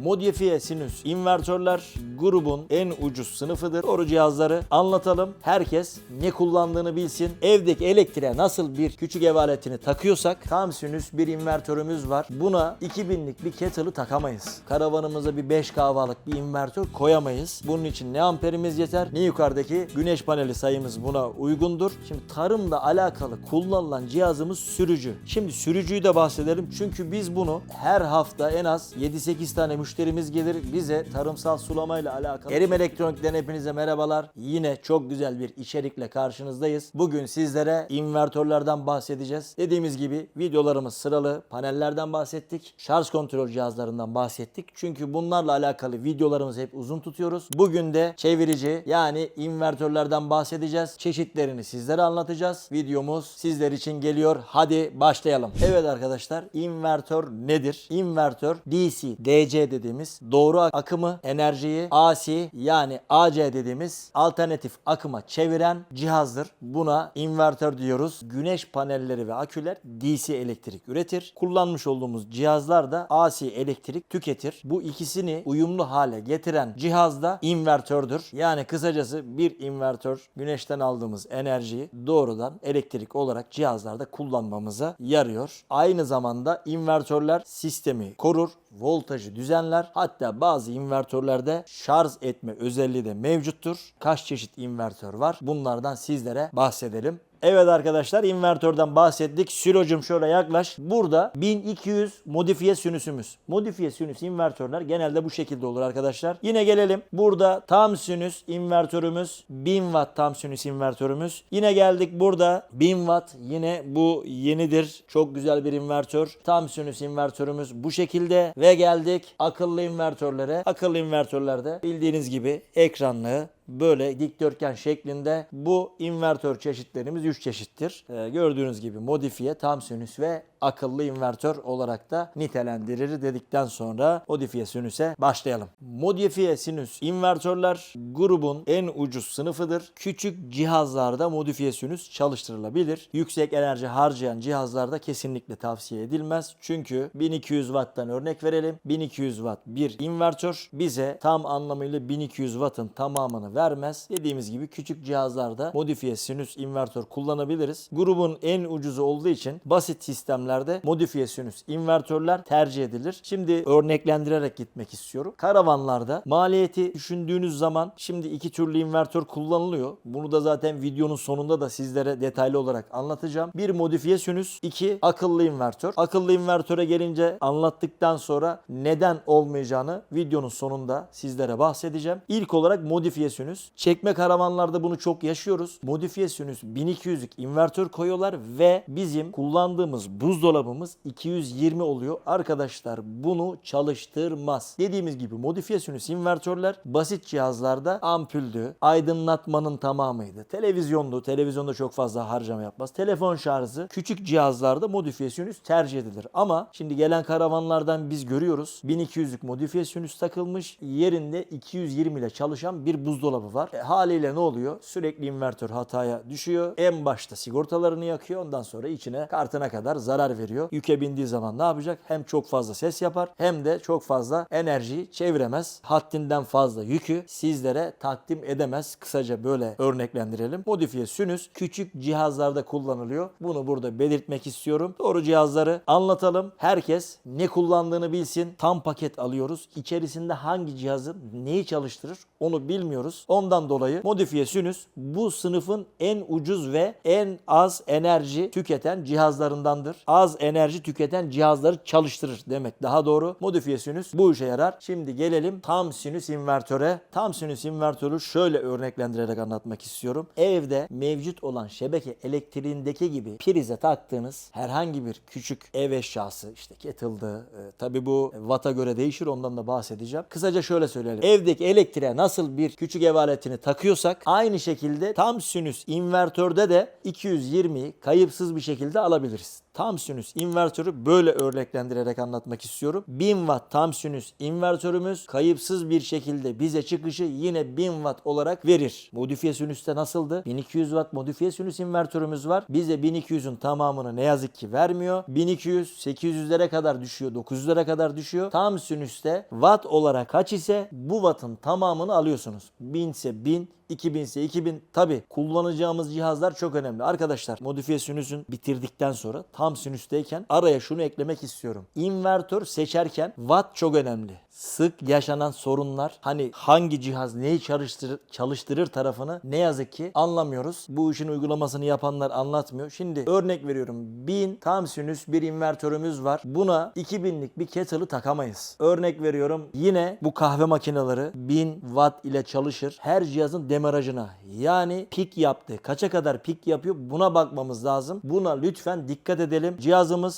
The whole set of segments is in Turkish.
Modifiye sinüs invertörler grubun en ucuz sınıfıdır. Doğru cihazları anlatalım. Herkes ne kullandığını bilsin. Evdeki elektriğe nasıl bir küçük ev aletini takıyorsak tam sinüs bir invertörümüz var. Buna 2000'lik bir kettle'ı takamayız. Karavanımıza bir 5 kahvalık bir invertör koyamayız. Bunun için ne amperimiz yeter ne yukarıdaki güneş paneli sayımız buna uygundur. Şimdi tarımla alakalı kullanılan cihazımız sürücü. Şimdi sürücüyü de bahsedelim. Çünkü biz bunu her hafta en az 7-8 tane müşterimiz gelir bize tarımsal sulamayla alakalı. Erim Elektronik'ten hepinize merhabalar. Yine çok güzel bir içerikle karşınızdayız. Bugün sizlere invertörlerden bahsedeceğiz. Dediğimiz gibi videolarımız sıralı. Panellerden bahsettik. Şarj kontrol cihazlarından bahsettik. Çünkü bunlarla alakalı videolarımızı hep uzun tutuyoruz. Bugün de çevirici yani invertörlerden bahsedeceğiz. Çeşitlerini sizlere anlatacağız. Videomuz sizler için geliyor. Hadi başlayalım. Evet arkadaşlar, invertör nedir? İnvertör DC dediğimiz doğru akımı enerjiyi AC yani AC dediğimiz alternatif akıma çeviren cihazdır. Buna invertör diyoruz. Güneş panelleri ve aküler DC elektrik üretir. Kullanmış olduğumuz cihazlar da AC elektrik tüketir. Bu ikisini uyumlu hale getiren cihaz da invertördür. Yani kısacası bir invertör güneşten aldığımız enerjiyi doğrudan elektrik olarak cihazlarda kullanmamıza yarıyor. Aynı zamanda invertörler sistemi korur, voltajı düzenler. Hatta bazı invertörlerde şarj etme özelliği de mevcuttur. Kaç çeşit invertör var? Bunlardan sizlere bahsedelim. Evet arkadaşlar, invertörden bahsettik. Sürocum şöyle yaklaş. Burada 1200 modifiye sinüsümüz. Modifiye sinüs invertörler genelde bu şekilde olur arkadaşlar. Yine gelelim. Burada tam sinüs invertörümüz. 1000 watt tam sinüs invertörümüz. Yine geldik burada 1000 watt. Yine bu yenidir. Çok güzel bir invertör. Tam sinüs invertörümüz bu şekilde. Ve geldik akıllı invertörlere. Akıllı invertörlerde bildiğiniz gibi ekranlı, böyle dikdörtgen şeklinde. Bu invertör çeşitlerimiz 3 çeşittir. Gördüğünüz gibi modifiye, tam sinüs ve akıllı invertör olarak da nitelendirir dedikten sonra modifiye sinüse başlayalım. Modifiye sinüs invertörler grubun en ucuz sınıfıdır. Küçük cihazlarda modifiye sinüs çalıştırılabilir. Yüksek enerji harcayan cihazlarda kesinlikle tavsiye edilmez. Çünkü 1200 watt'tan örnek verelim. 1200 watt bir invertör bize tam anlamıyla 1200 watt'ın tamamını vermez. Dediğimiz gibi küçük cihazlarda modifiye sinüs invertör kullanabiliriz. Grubun en ucuzu olduğu için basit sistemlerde modifiye sinüs invertörler tercih edilir. Şimdi örneklendirerek gitmek istiyorum. Karavanlarda maliyeti düşündüğünüz zaman şimdi iki türlü invertör kullanılıyor. Bunu da zaten videonun sonunda da sizlere detaylı olarak anlatacağım. Bir modifiye sinüs, iki akıllı invertör. Akıllı invertöre gelince anlattıktan sonra neden olmayacağını videonun sonunda sizlere bahsedeceğim. İlk olarak modifiye sinüs. Çekme karavanlarda bunu çok yaşıyoruz. Modifiye sinüs 1200'lük invertör koyuyorlar ve bizim kullandığımız buzdolabımız 220 oluyor. Arkadaşlar bunu çalıştırmaz. Dediğimiz gibi modifiye sinüs invertörler basit cihazlarda ampuldü, aydınlatmanın tamamıydı. Televizyondu. Televizyonda çok fazla harcama yapmaz. Telefon şarjı küçük cihazlarda modifiye sinüs tercih edilir. Ama şimdi gelen karavanlardan biz görüyoruz. 1200'lük modifiye sinüs takılmış. Yerinde 220 ile çalışan bir buzdolabı var. Haliyle ne oluyor? Sürekli invertör hataya düşüyor. En başta sigortalarını yakıyor. Ondan sonra içine kartına kadar zarar veriyor. Yüke bindiği zaman ne yapacak? Hem çok fazla ses yapar hem de çok fazla enerjiyi çeviremez. Haddinden fazla yükü sizlere takdim edemez. Kısaca böyle örneklendirelim. Modifiye sinüs küçük cihazlarda kullanılıyor. Bunu burada belirtmek istiyorum. Doğru cihazları anlatalım. Herkes ne kullandığını bilsin. Tam paket alıyoruz. İçerisinde hangi cihazın neyi çalıştırır onu bilmiyoruz. Ondan dolayı modifiye sinüs bu sınıfın en ucuz ve en az enerji tüketen cihazlarındandır. Az enerji tüketen cihazları çalıştırır demek daha doğru. Modifiye sinüs bu işe yarar. Şimdi gelelim tam sinüs invertöre. Tam sinüs invertörü şöyle örneklendirerek anlatmak istiyorum. Evde mevcut olan şebeke elektriğindeki gibi prize taktığınız herhangi bir küçük ev eşyası, işte kettle'dı. Tabi bu watt'a göre değişir, ondan da bahsedeceğim. Kısaca şöyle söyleyelim. Evdeki elektriğe nasıl bir küçük ev aletini takıyorsak aynı şekilde tam sinüs invertörde de 220'yi kayıpsız bir şekilde alabiliriz. tam sinüs invertörü böyle örneklendirerek anlatmak istiyorum. 1000 watt tam sinüs invertörümüz kayıpsız bir şekilde bize çıkışı yine 1000 watt olarak verir. Modifiye sinüste nasıldı? 1200 watt modifiye sinüs invertörümüz var. Bize 1200'ün tamamını ne yazık ki vermiyor. 1200 800'lere kadar düşüyor, 900'lere kadar düşüyor. Tam sinüste watt olarak kaç ise bu wattın tamamını alıyorsunuz. 1000 ise 1000, 2000 ise 2000. Tabi kullanacağımız cihazlar çok önemli. Arkadaşlar modifiye sinüsün bitirdikten sonra tam sinüsteyken araya şunu eklemek istiyorum. İnvertör seçerken watt çok önemli. Sık yaşanan sorunlar, hani hangi cihaz neyi çalıştırır tarafını ne yazık ki anlamıyoruz. Bu işin uygulamasını yapanlar anlatmıyor. Şimdi örnek veriyorum. 1000 tam sinüs bir invertörümüz var. Buna 2000'lik bir kettle'ı takamayız. Örnek veriyorum. Yine bu kahve makineleri 1000 watt ile çalışır. Her cihazın demarajına, yani pik yaptı, kaça kadar pik yapıyor, buna bakmamız lazım. Buna lütfen dikkat edelim.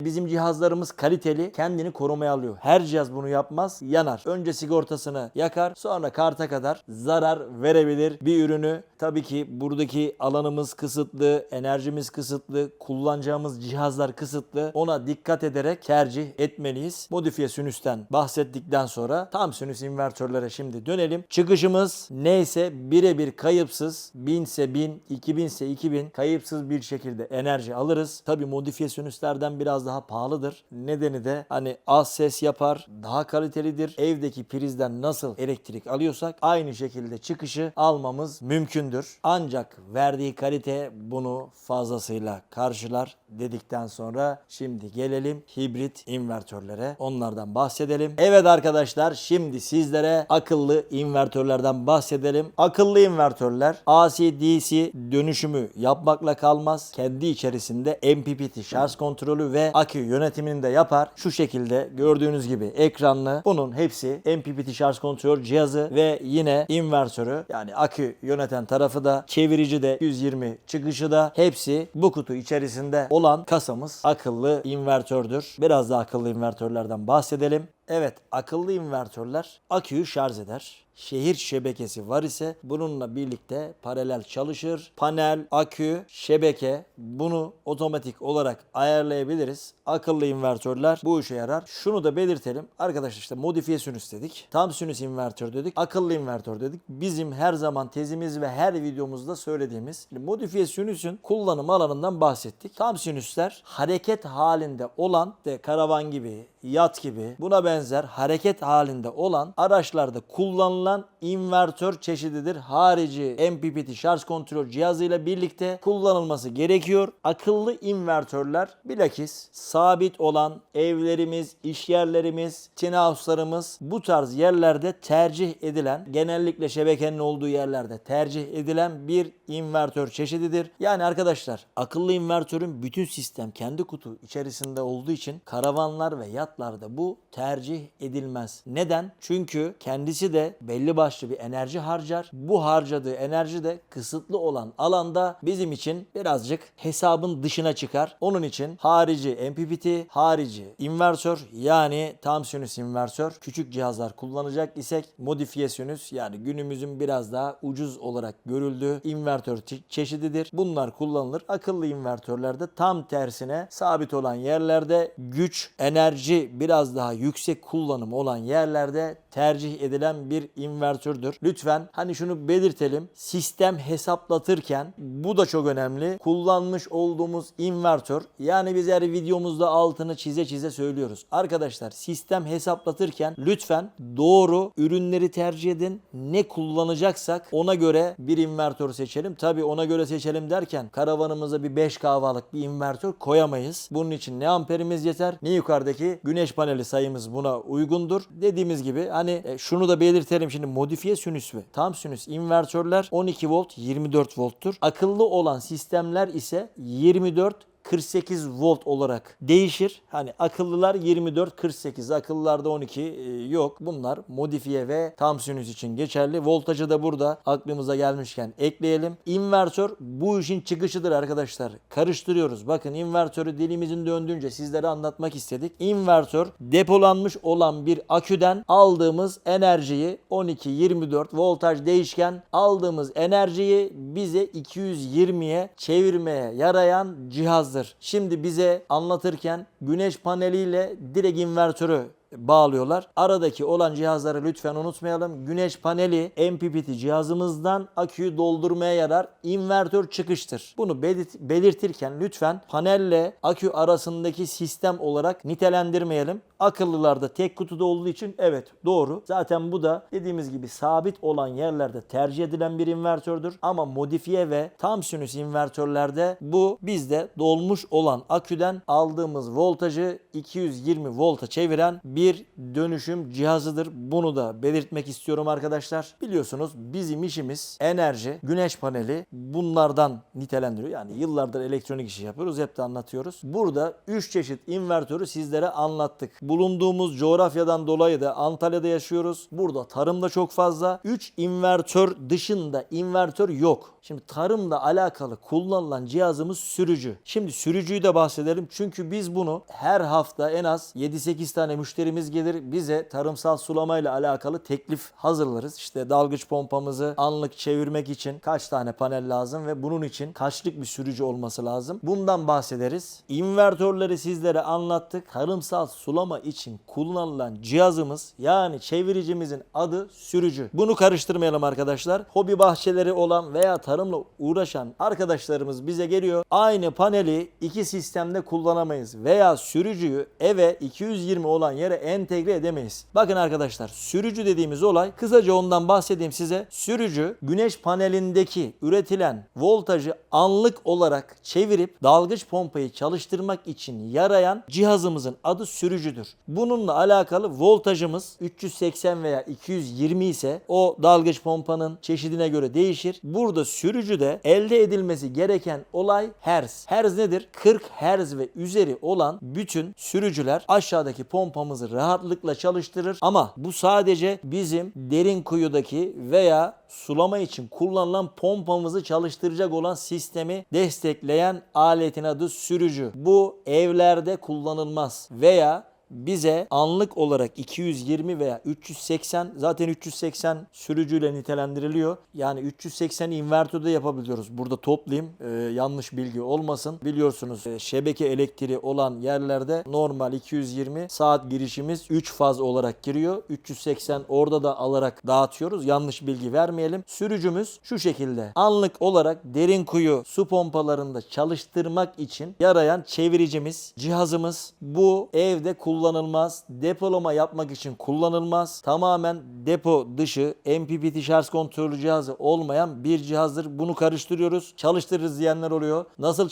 Bizim cihazlarımız kaliteli, kendini korumaya alıyor. Her cihaz bunu yapmaz, yanar. Önce sigortasını yakar, sonra karta kadar zarar verebilir bir ürünü. Tabii ki buradaki alanımız kısıtlı, enerjimiz kısıtlı, kullanacağımız cihazlar kısıtlı. Ona dikkat ederek tercih etmeliyiz. Modifiye sinüsten bahsettikten sonra tam sinüs invertörlere şimdi dönelim. Çıkışımız neyse birebir kayıpsız, 1000 ise 1000, 2000 ise 2000 kayıpsız bir şekilde enerji alırız. Tabii modifiye sinüslerden biraz daha pahalıdır. Nedeni de hani az ses yapar, daha kalitelidir. Evdeki prizden nasıl elektrik alıyorsak aynı şekilde çıkışı almamız mümkündür. Ancak verdiği kalite bunu fazlasıyla karşılar dedikten sonra şimdi gelelim hibrit invertörlere. Onlardan bahsedelim. Evet arkadaşlar, şimdi sizlere akıllı invertörlerden bahsedelim. Akıllı invertörler AC-DC dönüşümü yapmakla kalmaz. Kendi içerisinde MPPT şarj kontrolü ve akü yönetimini de yapar. Şu şekilde gördüğünüz gibi ekranlı. Bunun hepsi MPPT şarj kontrol cihazı ve yine invertörü, yani akü yöneten tarafı da, çevirici de, 120 çıkışı da, hepsi bu kutu içerisinde olan kasamız akıllı invertördür. Biraz da akıllı invertörlerden bahsedelim. Evet, akıllı invertörler aküyü şarj eder. Şehir şebekesi var ise bununla birlikte paralel çalışır. Panel, akü, şebeke, bunu otomatik olarak ayarlayabiliriz. Akıllı invertörler bu işe yarar. Şunu da belirtelim. Arkadaşlar işte modifiye sinüs dedik. Tam sinüs invertör dedik. Akıllı invertör dedik. Bizim her zaman tezimiz ve her videomuzda söylediğimiz modifiye sinüsün kullanım alanından bahsettik. Tam sinüsler hareket halinde olan de karavan gibi, yat gibi, buna benzer hareket halinde olan araçlarda kullanılan invertör çeşididir. Harici MPPT şarj kontrol cihazıyla birlikte kullanılması gerekiyor. Akıllı invertörler bilakis sabit olan evlerimiz, iş yerlerimiz, tiny house'larımız, bu tarz yerlerde tercih edilen, genellikle şebekenin olduğu yerlerde tercih edilen bir invertör çeşididir. Yani arkadaşlar, akıllı invertörün bütün sistem kendi kutu içerisinde olduğu için karavanlar ve yatlarda bu tercih edilmez. Neden? Çünkü kendisi de belli başlı bir enerji harcar. Bu harcadığı enerji de kısıtlı olan alanda bizim için birazcık hesabın dışına çıkar. Onun için harici MPPT, harici invertör, yani tam sinüs invertör, küçük cihazlar kullanacak isek modifiye sinüs, yani günümüzün biraz daha ucuz olarak görüldüğü invertör çeşididir. Bunlar kullanılır. Akıllı invertörlerde tam tersine sabit olan yerlerde, güç, enerji biraz daha yüksek kullanım olan yerlerde tercih edilen bir invertördür. Lütfen hani şunu belirtelim. Sistem hesaplatırken bu da çok önemli. Kullanmış olduğumuz invertör, yani biz her videomuzda altını çize çize söylüyoruz. Arkadaşlar, sistem hesaplatırken lütfen doğru ürünleri tercih edin. Ne kullanacaksak ona göre bir invertör seçelim. Tabi ona göre seçelim derken karavanımıza bir 5 kW'lık bir invertör koyamayız. Bunun için ne amperimiz yeter ne yukarıdaki güneş paneli sayımız buna uygundur. Dediğimiz gibi hani şunu da belirtelim, şimdi modifiye sinüs ve tam sinüs invertörler 12 volt 24 volttur. Akıllı olan sistemler ise 24 48 volt olarak değişir. Hani akıllılar 24-48, akıllılarda 12 yok. Bunlar modifiye ve tam sinüs için geçerli. Voltajı da burada aklımıza gelmişken ekleyelim. İnvertör bu işin çıkışıdır arkadaşlar. Karıştırıyoruz. Bakın, invertörü dilimizin döndüğünce sizlere anlatmak istedik. İnvertör depolanmış olan bir aküden aldığımız enerjiyi, 12-24 voltaj değişken aldığımız enerjiyi bize 220'ye çevirmeye yarayan cihazdır. cihazdır. Şimdi bize anlatırken güneş paneliyle direkt invertörü bağlıyorlar. Aradaki olan cihazları lütfen unutmayalım. Güneş paneli MPPT cihazımızdan aküyü doldurmaya yarar. İnvertör çıkıştır. Bunu belirtirken lütfen panelle akü arasındaki sistem olarak nitelendirmeyelim. Akıllılarda tek kutuda olduğu için evet doğru. Zaten bu da dediğimiz gibi sabit olan yerlerde tercih edilen bir invertördür. Ama modifiye ve tam sinüs invertörlerde bu bizde dolmuş olan aküden aldığımız voltajı 220 volta çeviren bir dönüşüm cihazıdır. Bunu da belirtmek istiyorum arkadaşlar. Biliyorsunuz bizim işimiz enerji, güneş paneli bunlardan nitelendiriyor. Yani yıllardır elektronik işi yapıyoruz. Hep de anlatıyoruz. Burada 3 çeşit invertörü sizlere anlattık. Bulunduğumuz coğrafyadan dolayı da Antalya'da yaşıyoruz. Burada tarım da çok fazla. 3 invertör dışında invertör yok. Şimdi tarımla alakalı kullanılan cihazımız sürücü. Şimdi sürücüyü de bahsedelim. Çünkü biz bunu her hafta en az 7-8 tane müşterimiz gelir. Bize tarımsal sulamayla alakalı teklif hazırlarız. İşte dalgıç pompamızı anlık çevirmek için kaç tane panel lazım ve bunun için kaçlık bir sürücü olması lazım. Bundan bahsederiz. İnvertörleri sizlere anlattık. Tarımsal sulama için kullanılan cihazımız yani çeviricimizin adı sürücü. Bunu karıştırmayalım arkadaşlar. Hobi bahçeleri olan veya tarımla uğraşan arkadaşlarımız bize geliyor. Aynı paneli iki sistemde kullanamayız veya sürücüyü eve 220 olan yere entegre edemeyiz. Bakın arkadaşlar, sürücü dediğimiz olay, kısaca ondan bahsedeyim size. Sürücü güneş panelindeki üretilen voltajı anlık olarak çevirip dalgıç pompayı çalıştırmak için yarayan cihazımızın adı sürücüdür. Bununla alakalı voltajımız 380 veya 220 ise o dalgıç pompanın çeşidine göre değişir. Burada sürücüde elde edilmesi gereken olay hertz. Hertz nedir? 40 hertz ve üzeri olan bütün sürücüler aşağıdaki pompamızı rahatlıkla çalıştırır. Ama bu sadece bizim derin kuyudaki veya sulama için kullanılan pompamızı çalıştıracak olan sistemi destekleyen aletin adı sürücü. Bu evlerde kullanılmaz veya bize anlık olarak 220 veya 380, zaten 380 sürücüyle nitelendiriliyor. Yani 380 invertörde yapabiliyoruz. Burada toplayayım, yanlış bilgi olmasın. Biliyorsunuz şebeke elektriği olan yerlerde normal 220 saat girişimiz 3 faz olarak giriyor. 380 orada da alarak dağıtıyoruz. Yanlış bilgi vermeyelim. Sürücümüz şu şekilde. Anlık olarak derin kuyu su pompalarında çalıştırmak için yarayan çeviricimiz, cihazımız. Bu evde kullanılmaz. Depolama yapmak için kullanılmaz. Tamamen depo dışı MPPT şarj kontrolü cihazı olmayan bir cihazdır. Bunu karıştırıyoruz. Çalıştırırız diyenler oluyor. Nasıl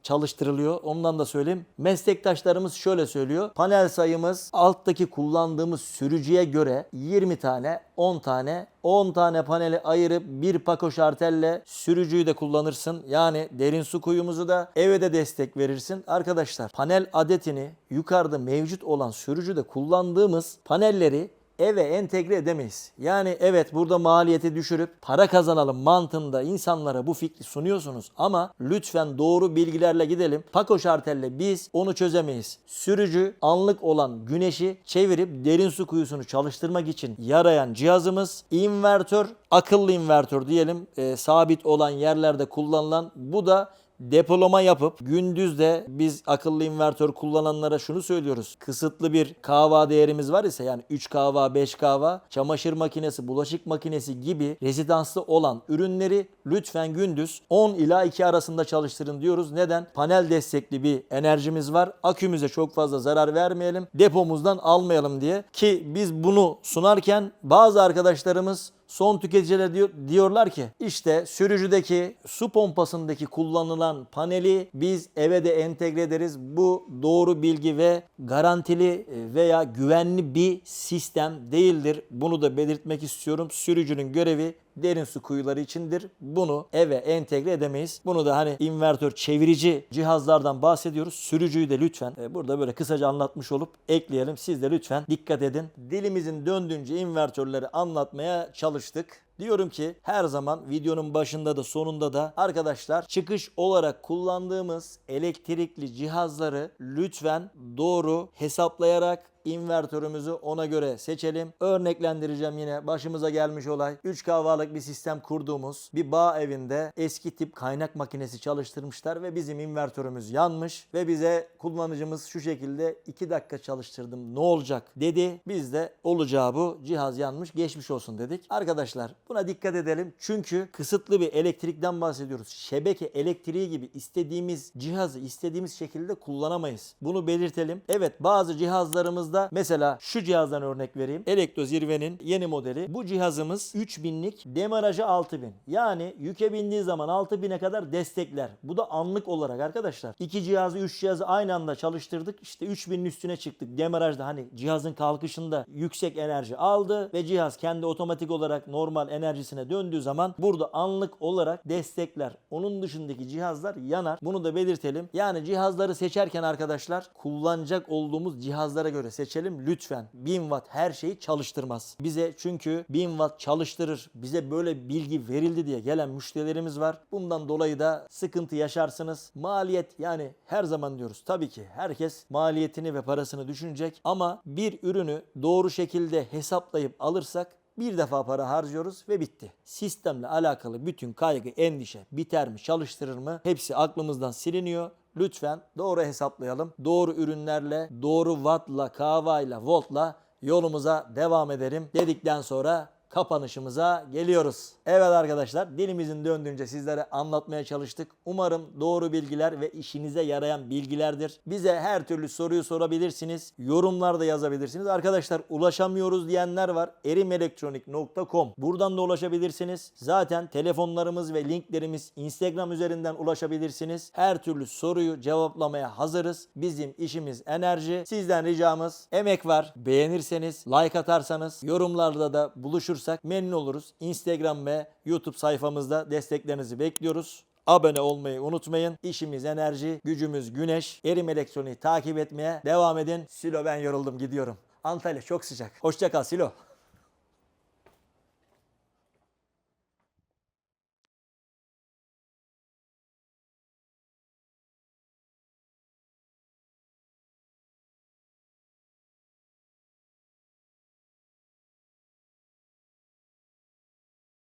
çalıştırılıyor? Ondan da söyleyeyim. Meslektaşlarımız şöyle söylüyor. Panel sayımız alttaki kullandığımız sürücüye göre 20 tane, 10 tane, 10 tane paneli ayırıp bir pako şartelle sürücüyü de kullanırsın. Yani derin su kuyumuzu da eve de destek verirsin. Arkadaşlar, panel adetini yukarıda mevcut olan sürücüde kullandığımız panelleri eve entegre edemeyiz. Yani evet, burada maliyeti düşürüp para kazanalım mantığında insanlara bu fikri sunuyorsunuz ama lütfen doğru bilgilerle gidelim. Pako şartelle biz onu çözemeyiz. Sürücü anlık olan güneşi çevirip derin su kuyusunu çalıştırmak için yarayan cihazımız. İnvertör, akıllı invertör diyelim, sabit olan yerlerde kullanılan, bu da depolama yapıp gündüz de biz akıllı invertör kullananlara şunu söylüyoruz. Kısıtlı bir kW değerimiz var ise, yani 3 kW, 5 kW, çamaşır makinesi, bulaşık makinesi gibi rezidanslı olan ürünleri lütfen gündüz 10 ila 2 arasında çalıştırın diyoruz. Neden? Panel destekli bir enerjimiz var. Akümüze çok fazla zarar vermeyelim. Depomuzdan almayalım diye. Ki biz bunu sunarken bazı arkadaşlarımız, son tüketiciler diyorlar ki işte sürücüdeki su pompasındaki kullanılan paneli biz eve de entegre ederiz. Bu doğru bilgi ve garantili veya güvenli bir sistem değildir. Bunu da belirtmek istiyorum. Sürücünün görevi derin su kuyuları içindir. Bunu eve entegre edemeyiz. Bunu da hani invertör çevirici cihazlardan bahsediyoruz. Sürücüyü de lütfen burada böyle kısaca anlatmış olup ekleyelim. Siz de lütfen dikkat edin. Dilimizin döndüğünce invertörleri anlatmaya çalıştık. Diyorum ki her zaman videonun başında da sonunda da arkadaşlar, çıkış olarak kullandığımız elektrikli cihazları lütfen doğru hesaplayarak invertörümüzü ona göre seçelim. Örneklendireceğim yine başımıza gelmiş olay. 3 kahvalık bir sistem kurduğumuz bir bağ evinde eski tip kaynak makinesi çalıştırmışlar ve bizim invertörümüz yanmış ve bize kullanıcımız şu şekilde 2 dakika çalıştırdım ne olacak dedi. Biz de olacağı bu, cihaz yanmış, geçmiş olsun dedik. Arkadaşlar buna dikkat edelim çünkü kısıtlı bir elektrikten bahsediyoruz. Şebeke elektriği gibi istediğimiz cihazı istediğimiz şekilde kullanamayız. Bunu belirtelim. Evet, bazı cihazlarımızda mesela şu cihazdan örnek vereyim. Elektrozirve'nin yeni modeli. Bu cihazımız 3000'lik, demarajı 6000. Yani yüke bindiği zaman 6000'e kadar destekler. Bu da anlık olarak arkadaşlar. 2 cihazı 3 cihazı aynı anda çalıştırdık. İşte 3000'in üstüne çıktık. Demarajda hani cihazın kalkışında yüksek enerji aldı ve cihaz kendi otomatik olarak normal enerjisine döndüğü zaman burada anlık olarak destekler. Onun dışındaki cihazlar yanar. Bunu da belirtelim. Yani cihazları seçerken arkadaşlar kullanacak olduğumuz cihazlara göre seçelim lütfen. 1000 watt her şeyi çalıştırmaz. Bize çünkü 1000 watt çalıştırır. Bize böyle bilgi verildi diye gelen müşterilerimiz var. Bundan dolayı da sıkıntı yaşarsınız. Maliyet, yani her zaman diyoruz tabii ki herkes maliyetini ve parasını düşünecek ama bir ürünü doğru şekilde hesaplayıp alırsak bir defa para harcıyoruz ve bitti. Sistemle alakalı bütün kaygı, endişe biter mi, çalıştırır mı? Hepsi aklımızdan siliniyor. Lütfen doğru hesaplayalım. Doğru ürünlerle, doğru wattla, kavayla, voltla yolumuza devam edelim dedikten sonra kapanışımıza geliyoruz. Evet arkadaşlar, dilimizin döndüğünce sizlere anlatmaya çalıştık. Umarım doğru bilgiler ve işinize yarayan bilgilerdir. Bize her türlü soruyu sorabilirsiniz. Yorumlarda yazabilirsiniz. Arkadaşlar ulaşamıyoruz diyenler var. erimelektronik.com. Buradan da ulaşabilirsiniz. Zaten telefonlarımız ve linklerimiz Instagram üzerinden ulaşabilirsiniz. Her türlü soruyu cevaplamaya hazırız. Bizim işimiz enerji. Sizden ricamız emek var. Beğenirseniz, like atarsanız, yorumlarda da buluşursak memnun oluruz. Instagram ve YouTube sayfamızda desteklerinizi bekliyoruz. Abone olmayı unutmayın. İşimiz enerji, gücümüz güneş. Erim Elektronik'i takip etmeye devam edin. Silo, ben yoruldum, gidiyorum. Antalya çok sıcak. Hoşça kal Silo.